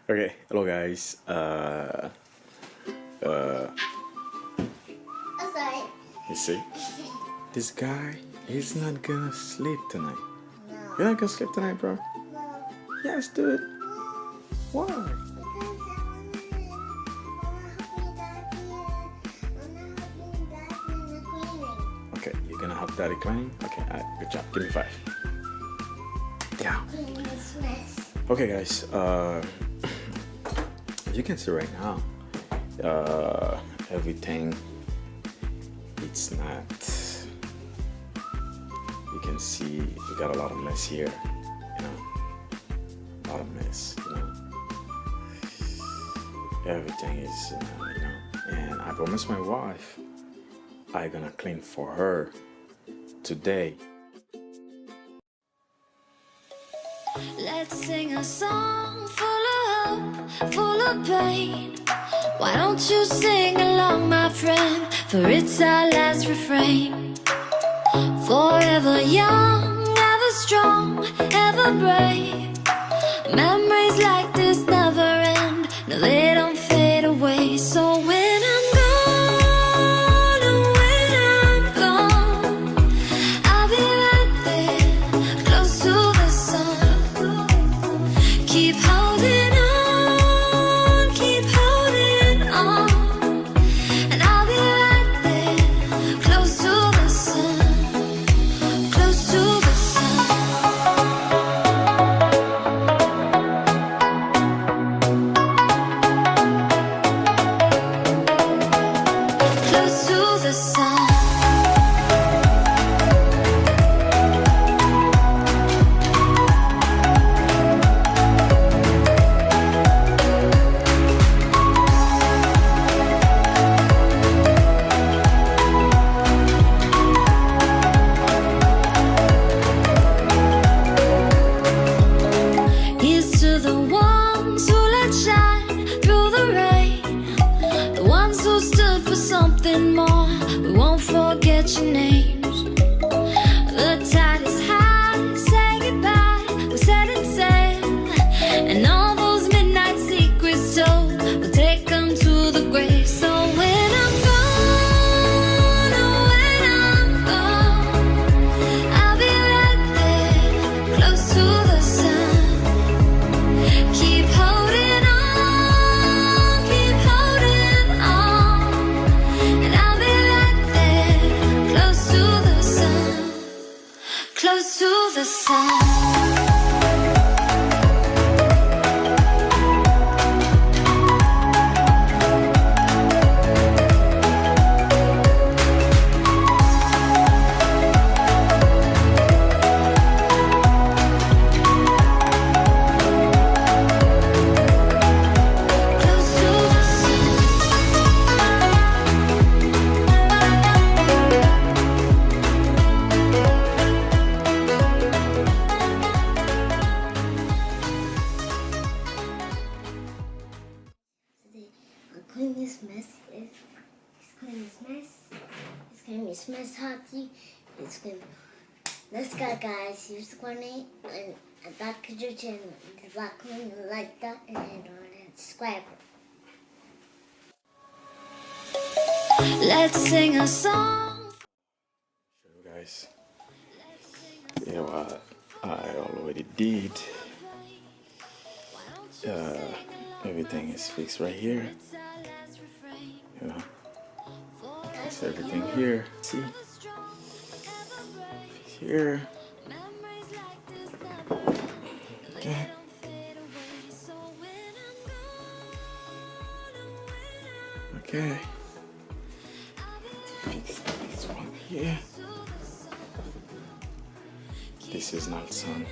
Okay, hello guys. Sorry. You see, this guy is not gonna sleep tonight. No. You're not gonna sleep tonight, bro? No. Yes, dude. Why? Because I'm cleaning. Okay, you're gonna help daddy cleaning? Okay, alright, good job. Give me 5. Yeah. Cleaning this mess. Okay, guys. As you can see right now, everything, it's not, you can see we got a lot of mess here, you know, a lot of mess, you know, everything is, you know, and I promised my wife I'm gonna clean for her today. Let's sing a song full of hope, full of pain. Why don't you sing along, my friend? For it's our last refrain. Forever young, ever strong, ever brave. Memories like this never end. No, they don't fade away. So when I'm gone, oh, when I'm gone, I'll be right there, close to the sun. Keep holding on, keep holding on. And I'll be right there, close to the sun, close to the sun. Close to the sun. Here's to the ones who let shine through the rain, the ones who stood for something more. We won't forget your names. The tide is high, say goodbye, we're setting sail, and all those midnight secrets told, we'll take them to the grave. So when I'm gone, oh, when I'm gone, I'll be right there, close to the sun. Keep holding on, keep holding on. And I'll be right there, close to the sun, close to the sun. Close to the sun. I'll clean this mess. It's clean this mess. It's clean this mess, Hottie. It's clean. Let's go, guys. Use the coordinate and back of your channel. The black one, like that, and hit on it. Subscribe. Let's sing a song. Show you guys, you know what I already did. Everything is fixed right here. You know, it's everything here. See, here. Okay. Okay. This one here. This is Nelson.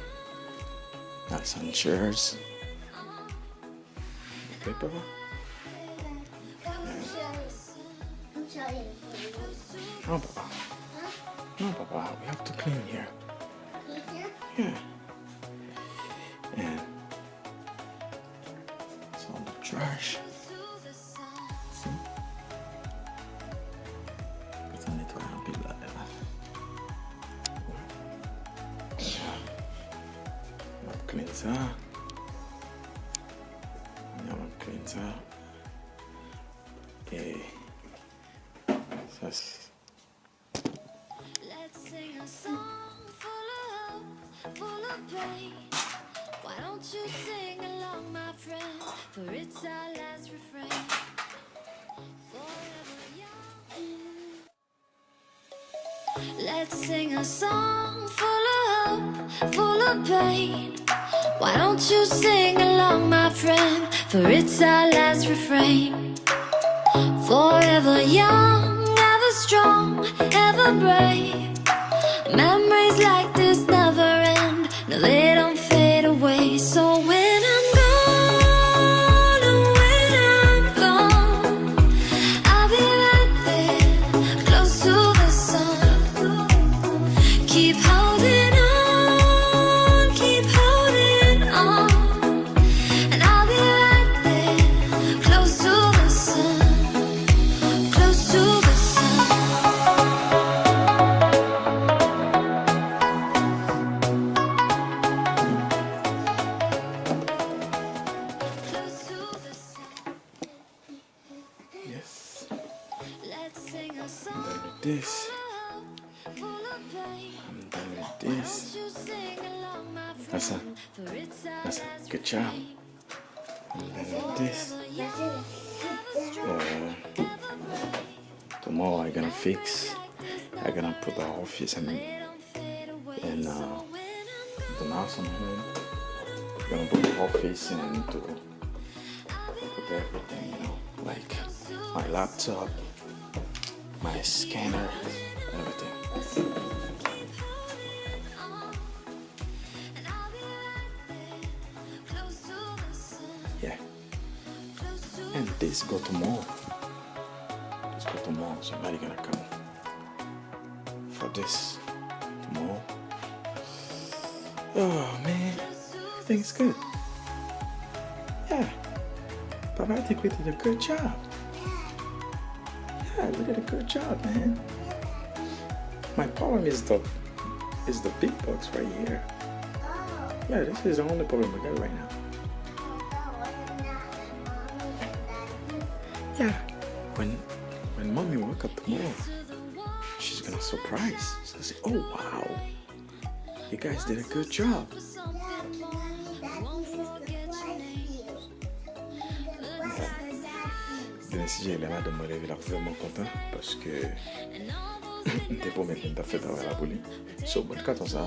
Nelson chairs. Okay, Papa. I'm showing No, Papa. No, Papa. We have to clean here. you. Yeah. And it's all the trash. See? Kita nettoie un peu là. On va clean ça. clean ça. Et ça c'est... Let's sing a song full of hope, full of pain. Why don't you sing along, my friend? For it's our last refrain. Forever young. Let's sing a song full of hope, full of pain. Why don't you sing along, my friend? For it's our last refrain. Forever young, ever strong, ever brave. Memories like this never end. No, they don't fade away. So when I'm gone, oh, when I'm gone, I'll be right there, close to the sun. Keep holding on, keep holding on. And I'll be right there, close to the sun, close to the sun. Close to the sun. Yes. Let's sing a I'm song done with this. full of pain. I'm done with this. You sing along, my friend. That's it. For it's our That's last it. Good job. refrain. I'm done with this. That's it. Tomorrow I'm gonna fix. I'm gonna put the office and the mouse on home. I'm gonna put the office and to put everything, you know, like my laptop, my scanner, everything. Yeah. And this go tomorrow. This go tomorrow. Somebody gonna come for this tomorrow. Oh man, everything's good. Yeah. But I think we did a good job. Yeah, we did a good job, man. My problem is the big box right here. Yeah, this is the only problem we got right now. Yeah. When mommy woke up tomorrow, she's gonna surprise. She's gonna say, "Oh wow, you guys did a good job." Si j'ai l'air de me lever là vraiment content parce que t'es pour mettre une fait travail là pour lui. So, bon, quand on ça,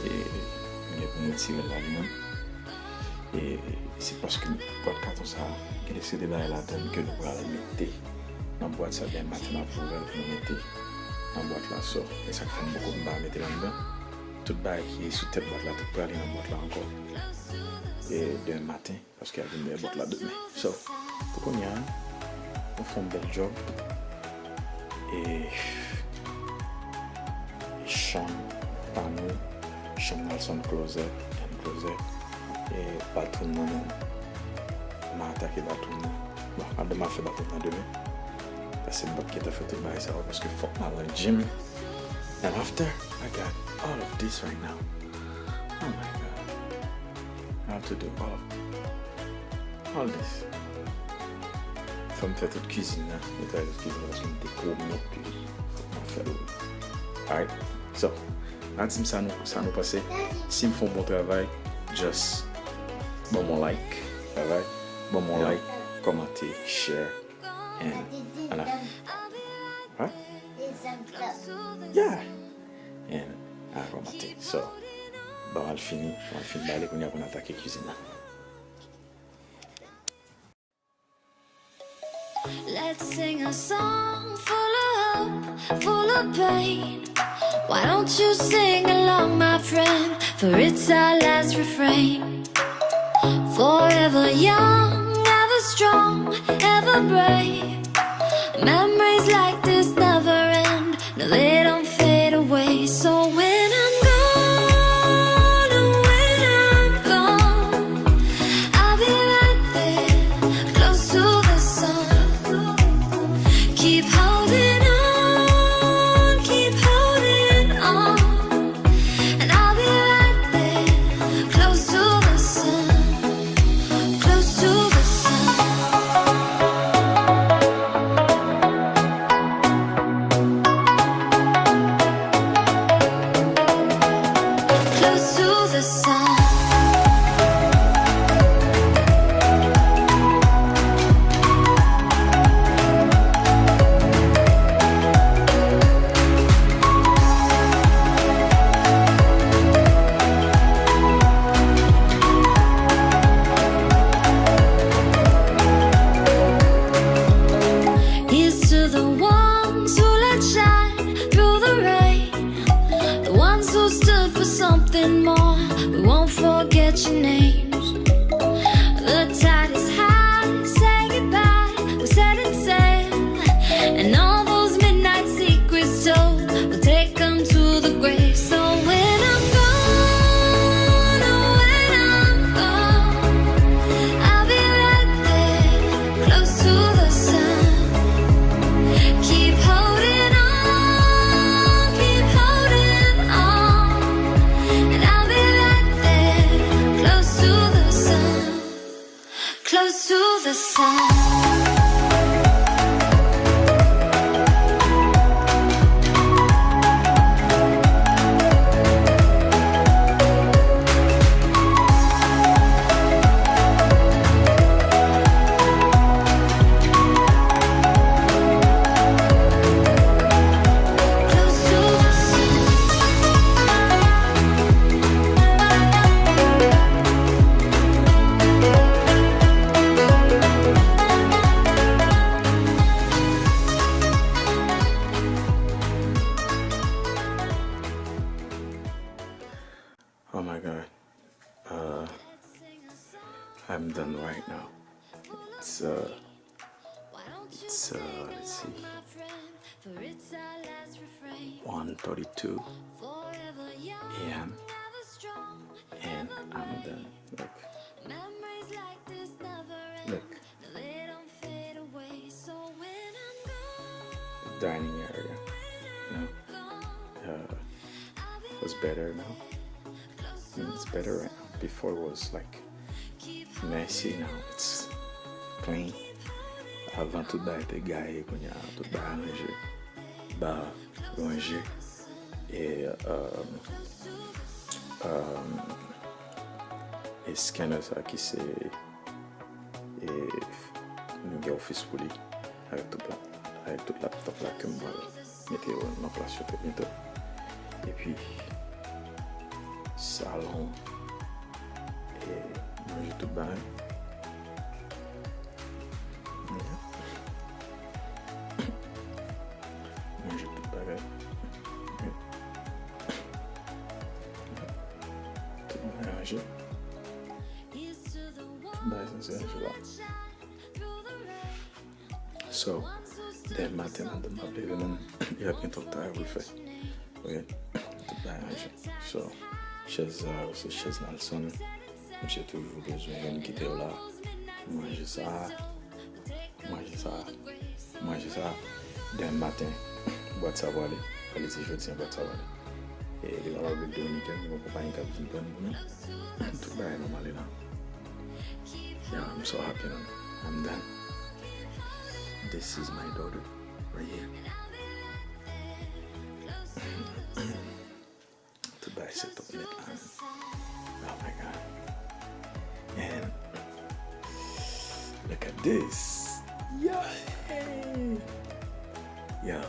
et il est pour me tirer là lui-même. Et c'est parce que quand on ça, qu'il essaie de là la donne que nous allons mettre dans la boîte ça bien maintenant pour nous mettre dans la boîte là ça. Et ça fait beaucoup de barres mettre là-dedans. Tout bail qui est sous tête boîte là, tout pour aller dans la boîte là encore. Et demain matin, parce qu'il y a une boîte là demain. So, pour qu'on y a, on fait un bel job. Et chambre, panneau, chambre dans son closet, et bathroom non. On a attaqué bathroom. Bon, on a demain fait bathroom demain. Parce que c'est une boîte qui a fait tout le bail ça, parce que faut aller au gym. And after, I got all of this right now. Oh my God. I have to do all this. Faut me faire toute cuisine là. Nettoyer toute cuisine parce que je découvre puis faut me faire. Alright. So, maintenant ça nous passe. Si me font bon travail, just bon mon like, alright. Bon mon like, commenter, share, and right? Yeah. And I commenter. So. Bon, on va finir d'aller qu'on a attaqué la cuisine là. Let's sing a song full of hope, full of pain. Why don't you sing along, my friend? For it's our last refrain. Forever young, ever strong, ever brave. Memories like this never end. No, they don't fade away. So when I'm gone, oh, when I'm gone, I'll be right there, close to the sun. Keep holding on, keep holding on. And I'll be right there, close to the sun, mention names. The tide is high, say goodbye, we're setting sail. And all those midnight secrets told, we'll take them to the grave. So when I'm gone, oh when I'm gone, I'll be right there, close to the sun. Keep holding on, and I'll be right there, close to the sun, close to the sun. Oh my God. I'm done right now. It's let's see, 1:32 a.m. and I'm done. Look. The dining area, was better now. It's better right now. Before it was like messy, now it's clean. Avant tout ça était gaillé, qu'on y a tout arrangé, rangé et scanner ça qui c'est nous office pour lui avec tout laptop là que moi mettez en place sur bientôt. Et puis salon et manger tout bas. Manger tout bas. Tout bas rangé. Tout bas essentiel là. So, dès matin, on m'a appelé, il y a bientôt de travail, fait. Oui, tout bas rangé. So, chaise Nelson, j'ai toujours besoin de quitter là, manger ça, dès le matin, boire de savoir, aller si je tiens, boire de savoir. Et les gars, avec Domi, mon compagnie qui a dit bonne, tout va être normal là. Yeah, I'm so happy now. I'm done. This is my daughter, right here. To buy set up net. Oh my God. And look at this. Yeah. Yeah.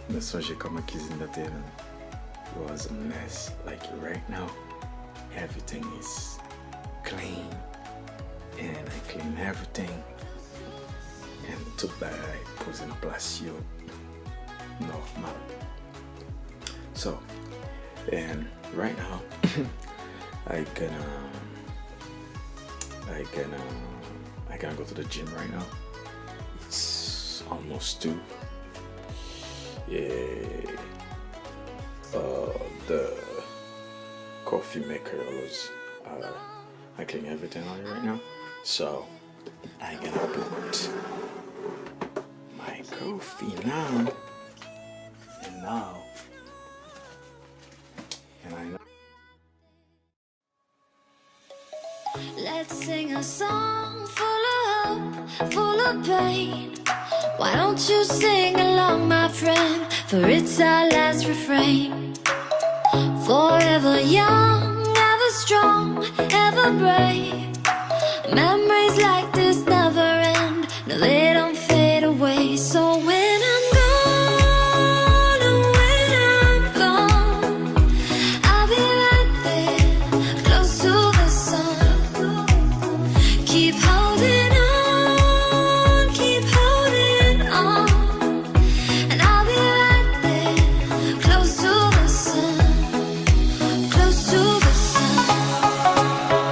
Me songe comme cuisine de terre. It was a mess. Like right now, everything is clean. And I clean everything. And to buy pose en place yo normal. So, and right now I gonna go to the gym right now. It's almost 2. Yeah. The coffee maker was I clean everything on it right now. So I gonna put my coffee now. And I know. Let's sing a song full of hope, full of pain. Why don't you sing along, my friend? For it's our last refrain. Forever young, ever strong, ever brave. Memories like this never end. No, they don't fade away. So when I'm gone, oh, when I'm gone, I'll be right there, close to the sun. Keep holding on, and I'll be right there, close to the sun, close to the sun.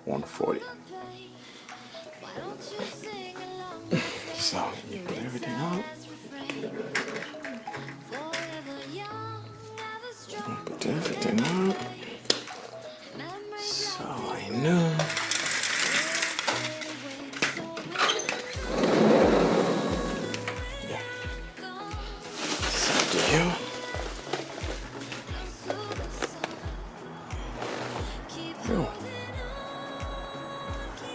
140. So you put everything out. Put everything out. So I know. Yeah. So do you? Oh.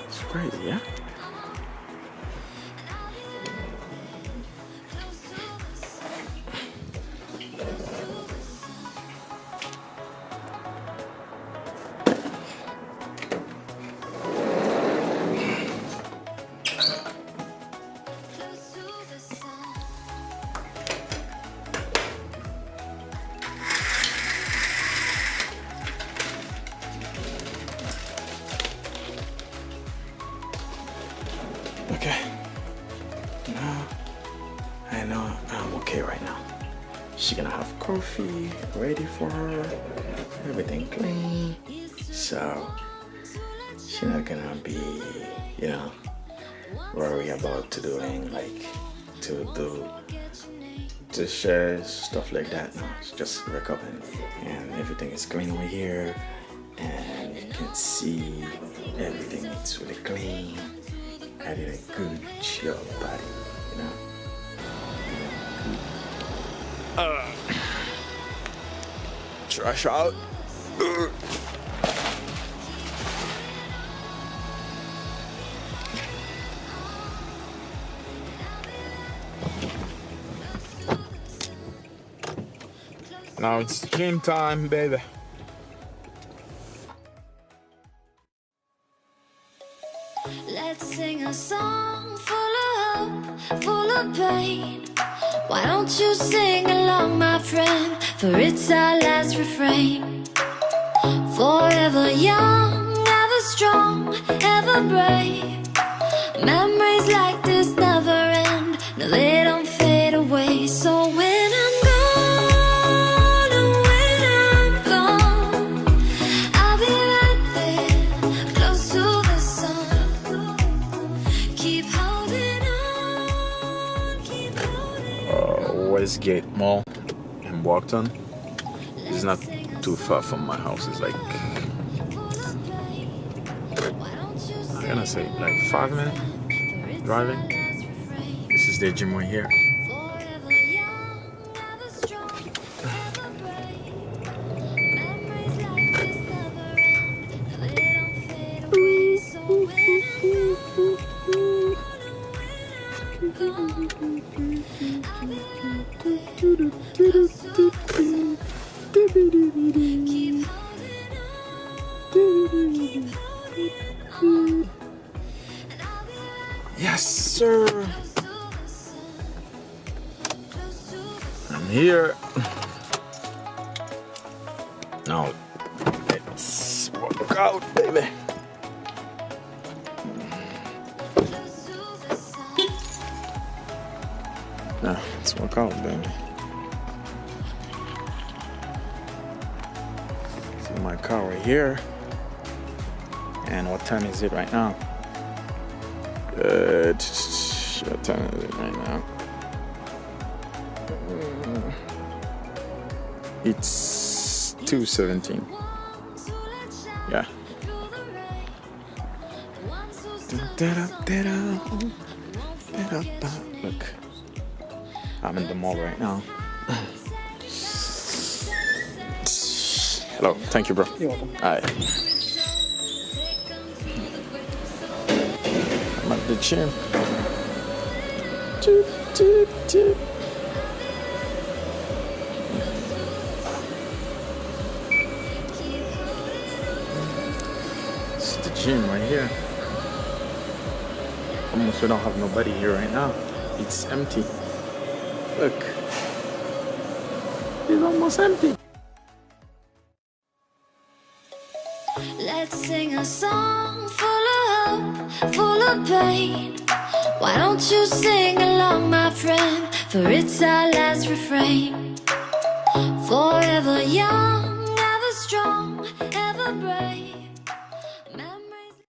It's crazy, yeah? Okay. Now I know I'm okay right now. She's gonna have coffee ready for her, everything clean. So she's not gonna be, you know, worry about doing like to share stuff like that. No, it's just wake up and everything is clean over here, and you can see everything is really clean. I did a good job, buddy, you know. Trash out. Now it's gym time, baby. Let's sing a song full of hope, full of pain. Why don't you sing along, my friend? For it's our last refrain. Forever young, ever strong, ever brave. Memories like this never end. No, they don't fade away. So when I'm gone, oh, when I'm gone, I'll be right there, close to the sun. Keep holding on, keep holding on. Westgate Mall in Walkton. It's not too far from my house. It's like, I'm gonna say like 5 minutes driving. This is the gym right here. Yes, sir. I'm here. Now, let's work out, baby. Now, let's work out, baby. See my car right here. And what time is it right now? What time is it right now? It's 2:17. Yeah. Look, I'm in the mall right now. Hello, thank you, bro. You're welcome. Alright. I'm at the gym. Toot, toot, toot. It's the gym right here. Almost we don't have nobody here right now. It's empty. Look. It's almost empty. Let's sing a song full of hope, full of pain. Why don't you sing along, my friend? For it's our last refrain. Forever young, ever strong, ever brave.